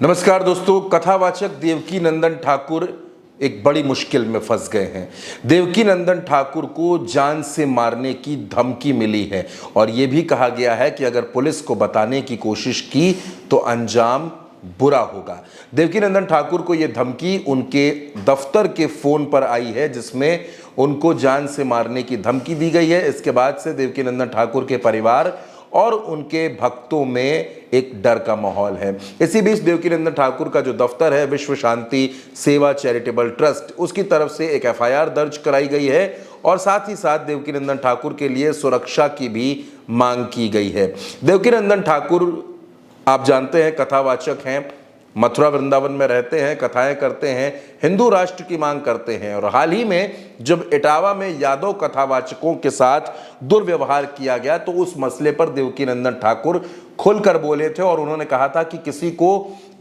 नमस्कार दोस्तों, कथावाचक देवकी नंदन ठाकुर एक बड़ी मुश्किल में फंस गए हैं। देवकी नंदन ठाकुर को जान से मारने की धमकी मिली है और यह भी कहा गया है कि अगर पुलिस को बताने की कोशिश की तो अंजाम बुरा होगा। देवकी नंदन ठाकुर को यह धमकी उनके दफ्तर के फोन पर आई है, जिसमें उनको जान से मारने की धमकी दी गई है। इसके बाद से देवकी नंदन ठाकुर के परिवार और उनके भक्तों में एक डर का माहौल है। इसी बीच देवकी नंदन ठाकुर का जो दफ्तर है विश्व शांति सेवा चैरिटेबल ट्रस्ट, उसकी तरफ से एक एफआईआर दर्ज कराई गई है और साथ ही साथ देवकी नंदन ठाकुर के लिए सुरक्षा की भी मांग की गई है। देवकी नंदन ठाकुर आप जानते हैं कथावाचक हैं, मथुरा वृंदावन में रहते हैं, कथाएं करते हैं, हिंदू राष्ट्र की मांग करते हैं। और हाल ही में जब इटावा में यादव कथावाचकों के साथ दुर्व्यवहार किया गया तो उस मसले पर देवकी नंदन ठाकुर खुलकर बोले थे और उन्होंने कहा था कि किसी को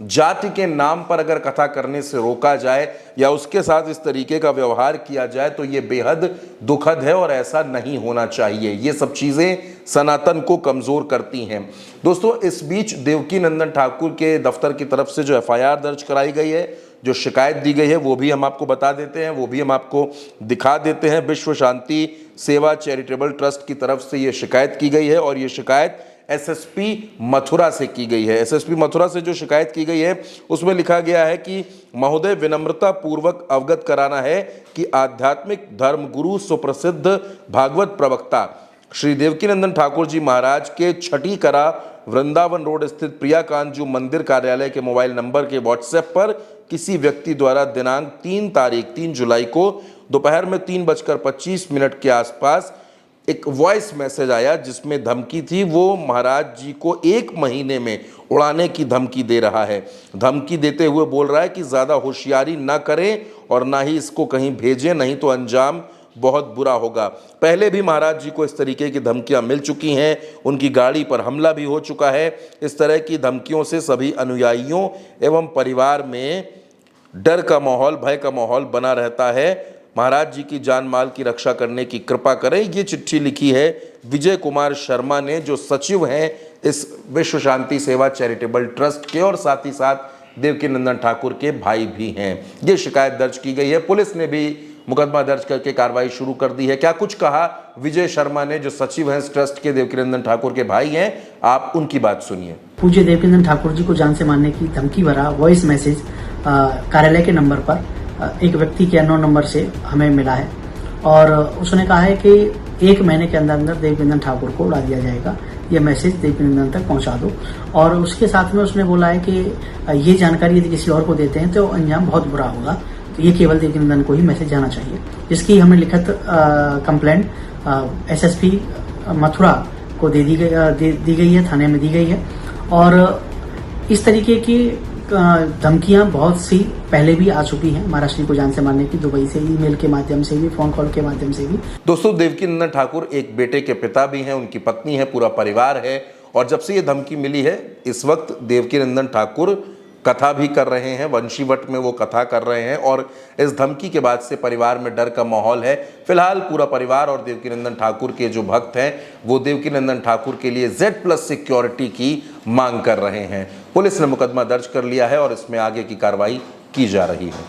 जाति के नाम पर अगर कथा करने से रोका जाए या उसके साथ इस तरीके का व्यवहार किया जाए तो ये बेहद दुखद है और ऐसा नहीं होना चाहिए। ये सब चीज़ें सनातन को कमज़ोर करती हैं। दोस्तों, इस बीच देवकी नंदन ठाकुर के दफ्तर की तरफ से जो एफआईआर दर्ज कराई गई है, जो शिकायत दी गई है, वो भी हम आपको बता देते हैं, वो भी हम आपको दिखा देते हैं। विश्व शांति सेवा चैरिटेबल ट्रस्ट की तरफ से ये शिकायत की गई है और ये शिकायत एसएसपी मथुरा से की गई है। एसएसपी मथुरा से जो शिकायत की गई है उसमें लिखा गया है कि महोदय, विनम्रता पूर्वक अवगत कराना है कि आध्यात्मिक धर्म गुरु सुप्रसिद्ध भागवत प्रवक्ता श्री देवकी नंदन ठाकुर जी महाराज के छठी करा वृंदावन रोड स्थित प्रिया कांजू मंदिर कार्यालय के मोबाइल नंबर के व्हाट्सएप पर किसी व्यक्ति द्वारा दिनांक 3 जुलाई को दोपहर में 3:25 के आसपास एक वॉइस मैसेज आया जिसमें धमकी थी। वो महाराज जी को 1 महीने में उड़ाने की धमकी दे रहा है। धमकी देते हुए बोल रहा है कि ज़्यादा होशियारी ना करें और ना ही इसको कहीं भेजें, नहीं तो अंजाम बहुत बुरा होगा। पहले भी महाराज जी को इस तरीके की धमकियां मिल चुकी हैं, उनकी गाड़ी पर हमला भी हो चुका है। इस तरह की धमकियों से सभी अनुयायियों एवं परिवार में डर का माहौल, भय का माहौल बना रहता है। महाराज जी की जान माल की रक्षा करने की कृपा करें। ये चिट्ठी लिखी है विजय कुमार शर्मा ने, जो सचिव हैं इस विश्व शांति सेवा चैरिटेबल ट्रस्ट के और साथ ही साथ देवकी नंदन ठाकुर के भाई भी हैं। ये शिकायत दर्ज की गई है। पुलिस ने भी मुकदमा दर्ज करके कार्रवाई शुरू कर दी है। क्या कुछ कहा विजय शर्मा ने, जो सचिव हैं इस ट्रस्ट के, देवकी नंदन ठाकुर के भाई हैं, आप उनकी बात सुनिए। पूज्य देवकी नंदन ठाकुर जी को जान से मारने की धमकी भरा वॉइस मैसेज कार्यालय के नंबर पर एक व्यक्ति के अननोन नंबर से हमें मिला है और उसने कहा है कि 1 महीने के अंदर अंदर देवकी नंदन ठाकुर को उड़ा दिया जाएगा। ये मैसेज देवकी नंदन तक पहुंचा दो। और उसके साथ में उसने बोला है कि ये जानकारी यदि किसी और को देते हैं तो अंजाम बहुत बुरा होगा, तो ये केवल देवकी नंदन को ही मैसेज जाना चाहिए। जिसकी हमने लिखित कंप्लेंट एसएसपी मथुरा को दी गई है, थाने में दी गई है। और इस तरीके की धमकियां बहुत सी पहले भी आ चुकी हैं महाराष्ट्र को जान से मारने की, दुबई से, ईमेल के माध्यम से भी, फोन कॉल के माध्यम से भी। दोस्तों, देवकी नंदन ठाकुर एक बेटे के पिता भी हैं, उनकी पत्नी है, पूरा परिवार है। और जब से ये धमकी मिली है, इस वक्त देवकी नंदन ठाकुर कथा भी कर रहे हैं, वंशीवट में वो कथा कर रहे हैं और इस धमकी के बाद से परिवार में डर का माहौल है। फिलहाल पूरा परिवार और देवकी नंदन ठाकुर के जो भक्त हैं वो देवकी नंदन ठाकुर के लिए Z+ सिक्योरिटी की मांग कर रहे हैं। पुलिस ने मुकदमा दर्ज कर लिया है और इसमें आगे की कार्रवाई की जा रही है।